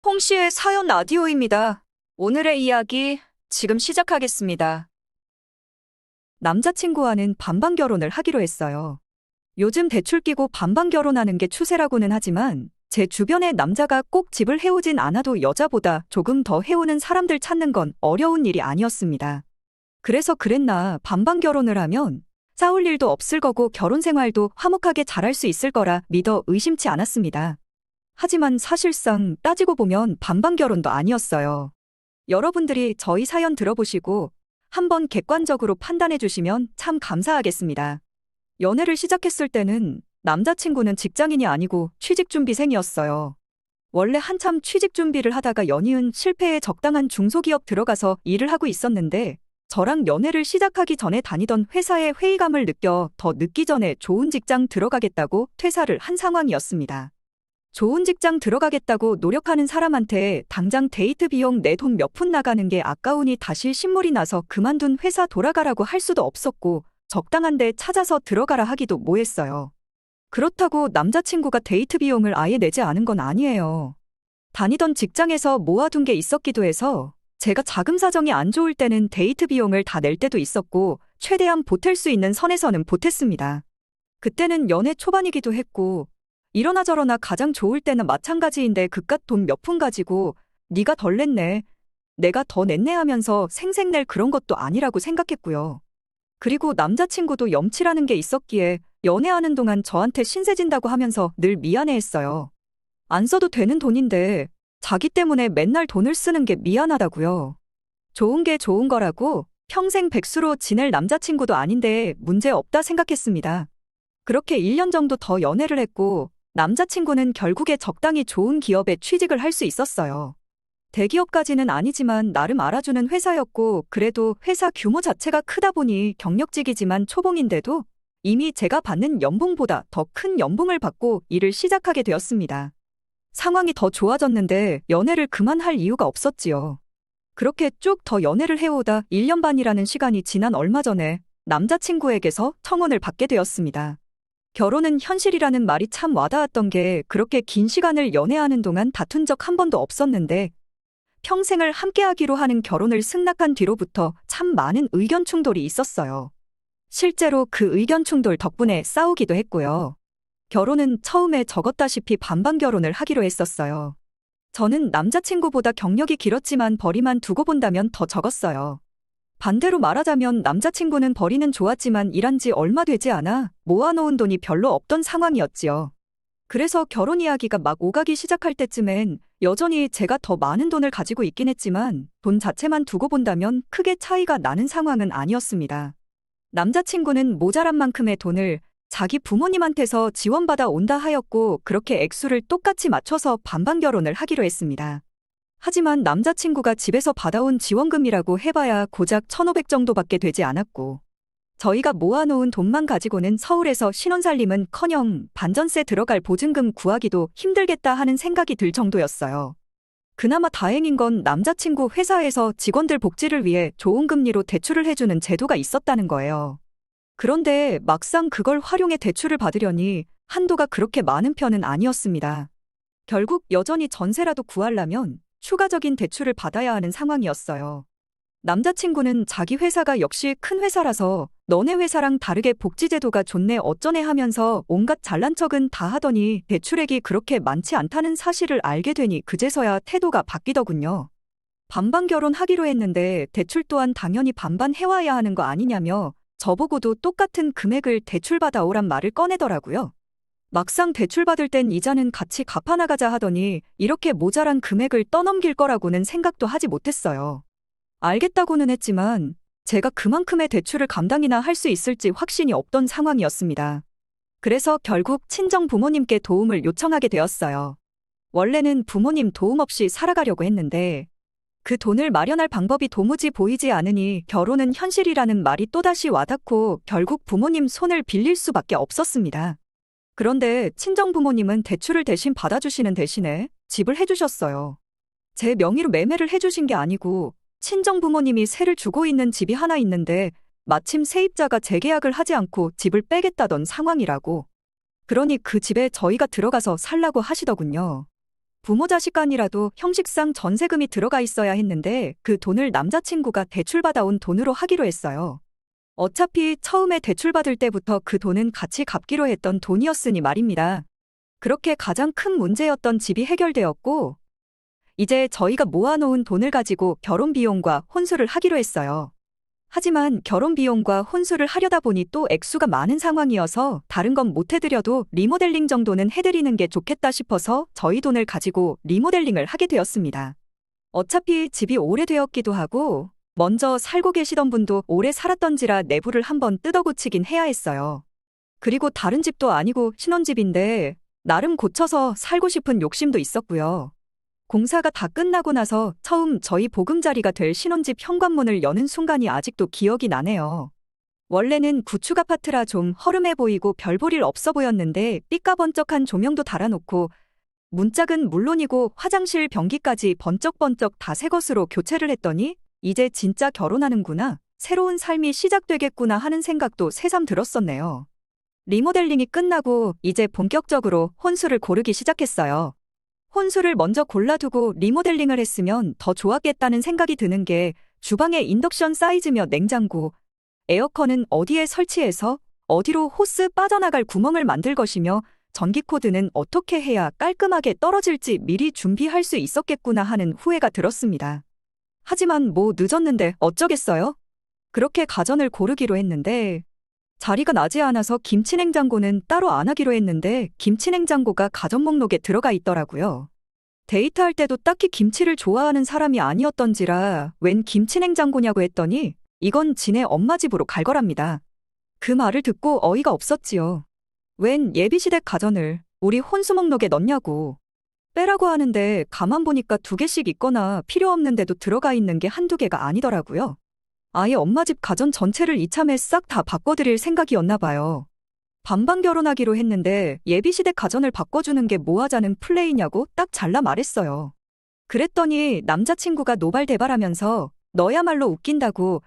홍씨의 사연 라디오입니다. 오늘의 이야기 지금 시작하겠습니다. 남자친구와는 반반 결혼을 하기로 했어요. 요즘 대출 끼고 반반 결혼하는 게 추세라고는 하지만 제 주변의 남자가 꼭 집을 해오진 않아도 여자보다 조금 더 해오는 사람들 찾는 건 어려운 일이 아니었습니다. 그래서 그랬나 반반 결혼을 하면 싸울 일도 없을 거고 결혼 생활도 화목하게 잘할 수 있을 거라 믿어 의심치 않았습니다. 하지만 사실상 따지고 보면 반반 결혼도 아니었어요. 여러분들이 저희 사연 들어보시고 한번 객관적으로 판단해 주시면 참 감사하겠습니다. 연애를 시작했을 때는 남자친구는 직장인이 아니고 취직준비생이었어요. 원래 한참 취직 준비를 하다가 연이은 실패에 적당한 중소기업 들어가서 일을 하고 있었는데 저랑 연애를 시작하기 전에 다니던 회사의 회의감을 느껴 더 늦기 전에 좋은 직장 들어가겠다고 퇴사를 한 상황이었습니다. 좋은 직장 들어가겠다고 노력하는 사람한테 당장 데이트 비용 내 돈 몇 푼 나가는 게 아까우니 다시 신물이 나서 그만둔 회사 돌아가라고 할 수도 없었고 적당한 데 찾아서 들어가라 하기도 뭐했어요. 그렇다고 남자친구가 데이트 비용을 아예 내지 않은 건 아니에요. 다니던 직장에서 모아둔 게 있었기도 해서 제가 자금 사정이 안 좋을 때는 데이트 비용을 다 낼 때도 있었고 최대한 보탤 수 있는 선에서는 보탰습니다. 그때는 연애 초반이기도 했고 이러나 저러나 가장 좋을 때는 마찬가지인데 그깟 돈 몇 푼 가지고 네가 덜 냈네, 내가 더 냈네 하면서 생색낼 그런 것도 아니라고 생각했고요. 그리고 남자친구도 염치라는 게 있었기에 연애하는 동안 저한테 신세진다고 하면서 늘 미안해했어요. 안 써도 되는 돈인데 자기 때문에 맨날 돈을 쓰는 게 미안하다고요. 좋은 게 좋은 거라고 평생 백수로 지낼 남자친구도 아닌데 문제 없다 생각했습니다. 그렇게 1년 정도 더 연애를 했고 남자친구는 결국에 적당히 좋은 기업에 취직을 할 수 있었어요. 대기업까지는 아니지만 나름 알아주는 회사였고 그래도 회사 규모 자체가 크다 보니 경력직이지만 초봉인데도 이미 제가 받는 연봉보다 더 큰 연봉을 받고 일을 시작하게 되었습니다. 상황이 더 좋아졌는데 연애를 그만할 이유가 없었지요. 그렇게 쭉 더 연애를 해오다 1년 반이라는 시간이 지난 얼마 전에 남자친구에게서 청혼을 받게 되었습니다. 결혼은 현실이라는 말이 참 와닿았던 게 그렇게 긴 시간을 연애하는 동안 다툰 적 한 번도 없었는데 평생을 함께하기로 하는 결혼을 승낙한 뒤로부터 참 많은 의견 충돌이 있었어요. 실제로 그 의견 충돌 덕분에 싸우기도 했고요. 결혼은 처음에 적었다시피 반반 결혼을 하기로 했었어요. 저는 남자친구보다 경력이 길었지만 벌이만 두고 본다면 더 적었어요. 반대로 말하자면 남자친구는 벌이는 좋았지만 일한 지 얼마 되지 않아 모아놓은 돈이 별로 없던 상황이었지요. 그래서 결혼 이야기가 막 오가기 시작할 때쯤엔 여전히 제가 더 많은 돈을 가지고 있긴 했지만 돈 자체만 두고 본다면 크게 차이가 나는 상황은 아니었습니다. 남자친구는 모자란 만큼의 돈을 자기 부모님한테서 지원받아 온다 하였고 그렇게 액수를 똑같이 맞춰서 반반 결혼을 하기로 했습니다. 하지만 남자친구가 집에서 받아온 지원금이라고 해봐야 고작 1,500 정도밖에 되지 않았고 저희가 모아놓은 돈만 가지고는 서울에서 신혼살림은커녕 반전세 들어갈 보증금 구하기도 힘들겠다 하는 생각이 들 정도였어요. 그나마 다행인 건 남자친구 회사에서 직원들 복지를 위해 좋은 금리로 대출을 해주는 제도가 있었다는 거예요. 그런데 막상 그걸 활용해 대출을 받으려니 한도가 그렇게 많은 편은 아니었습니다. 결국 여전히 전세라도 구하려면 추가적인 대출을 받아야 하는 상황이었어요. 남자친구는 자기 회사가 역시 큰 회사라서 너네 회사랑 다르게 복지제도가 좋네 어쩌네 하면서 온갖 잘난 척은 다 하더니 대출액이 그렇게 많지 않다는 사실을 알게 되니 그제서야 태도가 바뀌더군요. 반반 결혼하기로 했는데 대출 또한 당연히 반반 해와야 하는 거 아니냐며 저보고도 똑같은 금액을 대출받아 오란 말을 꺼내더라고요. 막상 대출받을 땐 이자는 같이 갚아나가자 하더니 이렇게 모자란 금액을 떠넘길 거라고는 생각도 하지 못했어요. 알겠다고는 했지만 제가 그만큼의 대출을 감당이나 할 수 있을지 확신이 없던 상황이었습니다. 그래서 결국 친정 부모님께 도움을 요청하게 되었어요. 원래는 부모님 도움 없이 살아가려고 했는데 그 돈을 마련할 방법이 도무지 보이지 않으니 결혼은 현실이라는 말이 또다시 와닿고 결국 부모님 손을 빌릴 수밖에 없었습니다. 그런데 친정 부모님은 대출을 대신 받아주시는 대신에 집을 해주셨어요. 제 명의로 매매를 해주신 게 아니고 친정 부모님이 세를 주고 있는 집이 하나 있는데 마침 세입자가 재계약을 하지 않고 집을 빼겠다던 상황이라고. 그러니 그 집에 저희가 들어가서 살라고 하시더군요. 부모 자식 간이라도 형식상 전세금이 들어가 있어야 했는데 그 돈을 남자친구가 대출받아온 돈으로 하기로 했어요. 어차피 처음에 대출받을 때부터 그 돈은 같이 갚기로 했던 돈이었으니 말입니다. 그렇게 가장 큰 문제였던 집이 해결되었고, 이제 저희가 모아놓은 돈을 가지고 결혼 비용과 혼수를 하기로 했어요. 하지만 결혼 비용과 혼수를 하려다 보니 또 액수가 많은 상황이어서 다른 건 못 해드려도 리모델링 정도는 해드리는 게 좋겠다 싶어서 저희 돈을 가지고 리모델링을 하게 되었습니다. 어차피 집이 오래되었기도 하고 먼저 살고 계시던 분도 오래 살았던지라 내부를 한번 뜯어고치긴 해야 했어요. 그리고 다른 집도 아니고 신혼집인데 나름 고쳐서 살고 싶은 욕심도 있었고요. 공사가 다 끝나고 나서 처음 저희 보금자리가 될 신혼집 현관문을 여는 순간이 아직도 기억이 나네요. 원래는 구축 아파트라 좀 허름해 보이고 별 볼 일 없어 보였는데 삐까번쩍한 조명도 달아놓고 문짝은 물론이고 화장실 변기까지 번쩍번쩍 다 새 것으로 교체를 했더니 이제 진짜 결혼하는구나, 새로운 삶이 시작되겠구나 하는 생각도 새삼 들었었네요. 리모델링이 끝나고 이제 본격적으로 혼수를 고르기 시작했어요. 혼수를 먼저 골라두고 리모델링을 했으면 더 좋았겠다는 생각이 드는 게 주방에 인덕션 사이즈며 냉장고, 에어컨은 어디에 설치해서 어디로 호스 빠져나갈 구멍을 만들 것이며 전기 코드는 어떻게 해야 깔끔하게 떨어질지 미리 준비할 수 있었겠구나 하는 후회가 들었습니다. 하지만 뭐 늦었는데 어쩌겠어요? 그렇게 가전을 고르기로 했는데 자리가 나지 않아서 김치냉장고는 따로 안 하기로 했는데 김치냉장고가 가전 목록에 들어가 있더라고요. 데이트할 때도 딱히 김치를 좋아하는 사람이 아니었던지라 웬 김치냉장고냐고 했더니 이건 지네 엄마 집으로 갈 거랍니다. 그 말을 듣고 어이가 없었지요. 웬 예비시댁 가전을 우리 혼수 목록에 넣냐고. 빼라고 하는데 가만 보니까 2개씩 있거나 필요 없는데도 들어가 있는 게 한두 개가 아니더라고요. 아예 엄마 집 가전 전체를 이참에 싹 다 바꿔드릴 생각이었나 봐요. 반반 결혼하기로 했는데 예비시댁 가전을 바꿔주는 게 뭐 하자는 플레이냐고 딱 잘라 말했어요. 그랬더니 남자친구가 노발대발하면서 너야말로 웃긴다고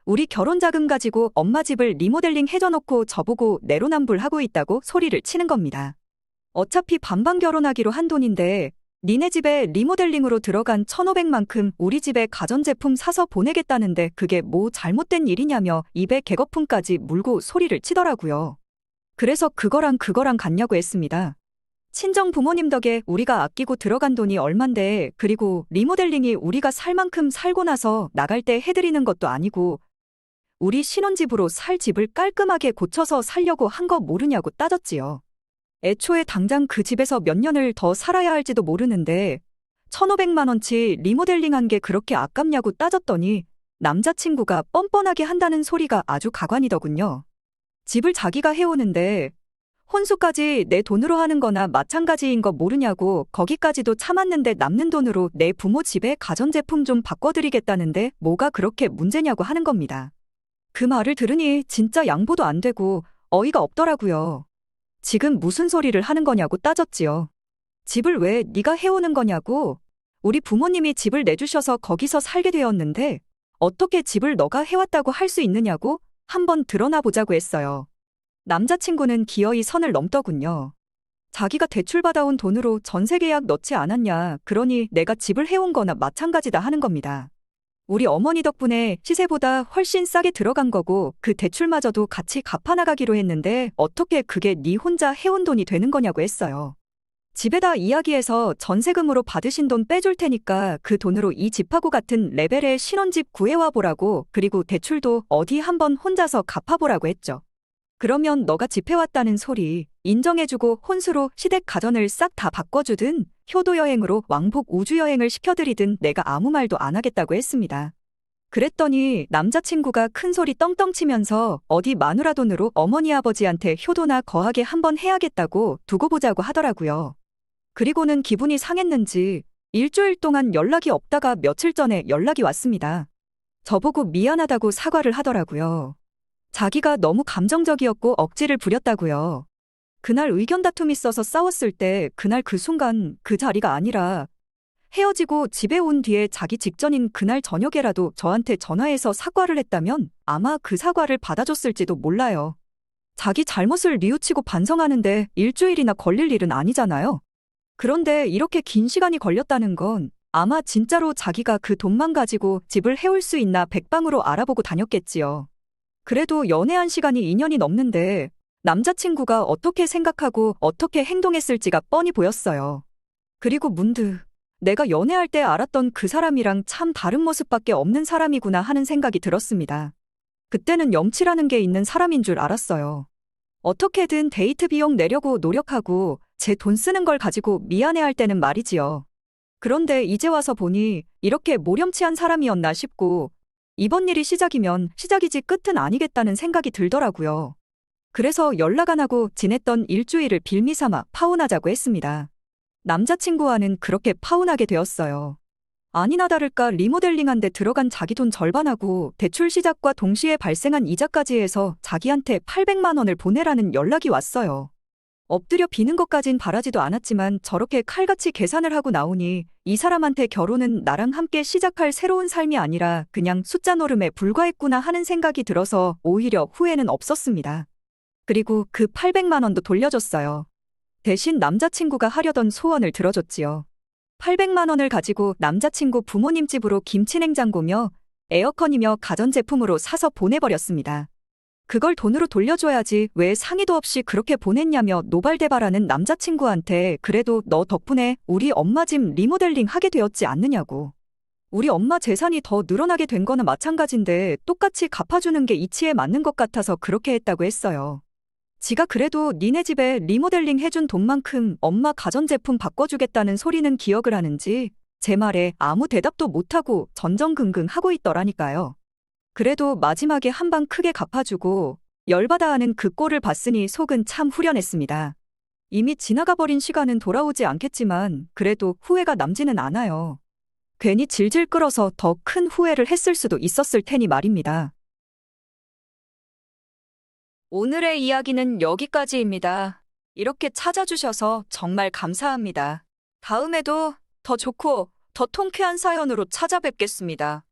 우리 결혼 자금 가지고 엄마 집을 리모델링 해줘놓고 저보고 내로남불하고 있다고 소리를 치는 겁니다. 어차피 반반 결혼하기로 한 돈인데 니네 집에 리모델링으로 들어간 1,500만큼 우리 집에 가전제품 사서 보내겠다는데 그게 뭐 잘못된 일이냐며 입에 개거품까지 물고 소리를 치더라고요. 그래서 그거랑 같냐고 했습니다. 친정 부모님 덕에 우리가 아끼고 들어간 돈이 얼만데 그리고 리모델링이 우리가 살 만큼 살고 나서 나갈 때 해드리는 것도 아니고 우리 신혼집으로 살 집을 깔끔하게 고쳐서 살려고 한 거 모르냐고 따졌지요. 애초에 당장 그 집에서 몇 년을 더 살아야 할지도 모르는데 1,500만 원치 리모델링한 게 그렇게 아깝냐고 따졌더니 남자친구가 뻔뻔하게 한다는 소리가 아주 가관이더군요. 집을 자기가 해오는데 혼수까지 내 돈으로 하는 거나 마찬가지인 거 모르냐고 거기까지도 참았는데 남는 돈으로 내 부모 집에 가전제품 좀 바꿔드리겠다는데 뭐가 그렇게 문제냐고 하는 겁니다. 그 말을 들으니 진짜 양보도 안 되고 어이가 없더라고요. 지금 무슨 소리를 하는 거냐고 따졌지요. 집을 왜 네가 해오는 거냐고. 우리 부모님이 집을 내주셔서 거기서 살게 되었는데 어떻게 집을 너가 해왔다고 할 수 있느냐고 한번 드러나 보자고 했어요. 남자친구는 기어이 선을 넘더군요. 자기가 대출받아온 돈으로 전세계약 넣지 않았냐, 그러니 내가 집을 해온 거나 마찬가지다 하는 겁니다. 우리 어머니 덕분에 시세보다 훨씬 싸게 들어간 거고 그 대출마저도 같이 갚아나가기로 했는데 어떻게 그게 네 혼자 해온 돈이 되는 거냐고 했어요. 집에다 이야기해서 전세금으로 받으신 돈 빼줄 테니까 그 돈으로 이 집하고 같은 레벨의 신혼집 구해와 보라고, 그리고 대출도 어디 한번 혼자서 갚아보라고 했죠. 그러면 너가 집 해왔다는 소리 인정해주고 혼수로 시댁 가전을 싹 다 바꿔주든 효도여행으로 왕복 우주여행을 시켜드리든 내가 아무 말도 안 하겠다고 했습니다. 그랬더니 남자친구가 큰 소리 떵떵 치면서 어디 마누라 돈으로 어머니 아버지한테 효도나 거하게 한번 해야겠다고 두고 보자고 하더라고요. 그리고는 기분이 상했는지 일주일 동안 연락이 없다가 며칠 전에 연락이 왔습니다. 저보고 미안하다고 사과를 하더라고요. 자기가 너무 감정적이었고 억지를 부렸다고요. 그날 의견 다툼 있어서 싸웠을 때 그날 그 순간 그 자리가 아니라 헤어지고 집에 온 뒤에 자기 직전인 그날 저녁에라도 저한테 전화해서 사과를 했다면 아마 그 사과를 받아줬을지도 몰라요. 자기 잘못을 뉘우치고 반성하는데 일주일이나 걸릴 일은 아니잖아요. 그런데 이렇게 긴 시간이 걸렸다는 건 아마 진짜로 자기가 그 돈만 가지고 집을 해올 수 있나 백방으로 알아보고 다녔겠지요. 그래도 연애한 시간이 2년이 넘는데 남자친구가 어떻게 생각하고 어떻게 행동했을지가 뻔히 보였어요. 그리고 문득 내가 연애할 때 알았던 그 사람이랑 참 다른 모습밖에 없는 사람이구나 하는 생각이 들었습니다. 그때는 염치라는 게 있는 사람인 줄 알았어요. 어떻게든 데이트 비용 내려고 노력하고 제 돈 쓰는 걸 가지고 미안해할 때는 말이지요. 그런데 이제 와서 보니 이렇게 모렴치한 사람이었나 싶고 이번 일이 시작이면 시작이지 끝은 아니겠다는 생각이 들더라고요. 그래서 연락 안 하고 지냈던 일주일을 빌미삼아 파혼하자고 했습니다. 남자친구와는 그렇게 파혼하게 되었어요. 아니나 다를까 리모델링한 데 들어간 자기 돈 절반하고 대출 시작과 동시에 발생한 이자까지 해서 자기한테 800만 원을 보내라는 연락이 왔어요. 엎드려 비는 것까진 바라지도 않았지만 저렇게 칼같이 계산을 하고 나오니 이 사람한테 결혼은 나랑 함께 시작할 새로운 삶이 아니라 그냥 숫자 노름에 불과했구나 하는 생각이 들어서 오히려 후회는 없었습니다. 그리고 그 800만 원도 돌려줬어요. 대신 남자친구가 하려던 소원을 들어줬지요. 800만 원을 가지고 남자친구 부모님 집으로 김치냉장고며 에어컨이며 가전제품으로 사서 보내버렸습니다. 그걸 돈으로 돌려줘야지 왜 상의도 없이 그렇게 보냈냐며 노발대발하는 남자친구한테 그래도 너 덕분에 우리 엄마 집 리모델링 하게 되었지 않느냐고. 우리 엄마 재산이 더 늘어나게 된 거나 마찬가지인데 똑같이 갚아주는 게 이치에 맞는 것 같아서 그렇게 했다고 했어요. 지가 그래도 니네 집에 리모델링 해준 돈만큼 엄마 가전제품 바꿔주겠다는 소리는 기억을 하는지 제 말에 아무 대답도 못하고 전전긍긍 하고 있더라니까요. 그래도 마지막에 한 방 크게 갚아주고 열받아 하는 그 꼴을 봤으니 속은 참 후련했습니다. 이미 지나가버린 시간은 돌아오지 않겠지만 그래도 후회가 남지는 않아요. 괜히 질질 끌어서 더 큰 후회를 했을 수도 있었을 테니 말입니다. 오늘의 이야기는 여기까지입니다. 이렇게 찾아주셔서 정말 감사합니다. 다음에도 더 좋고 더 통쾌한 사연으로 찾아뵙겠습니다.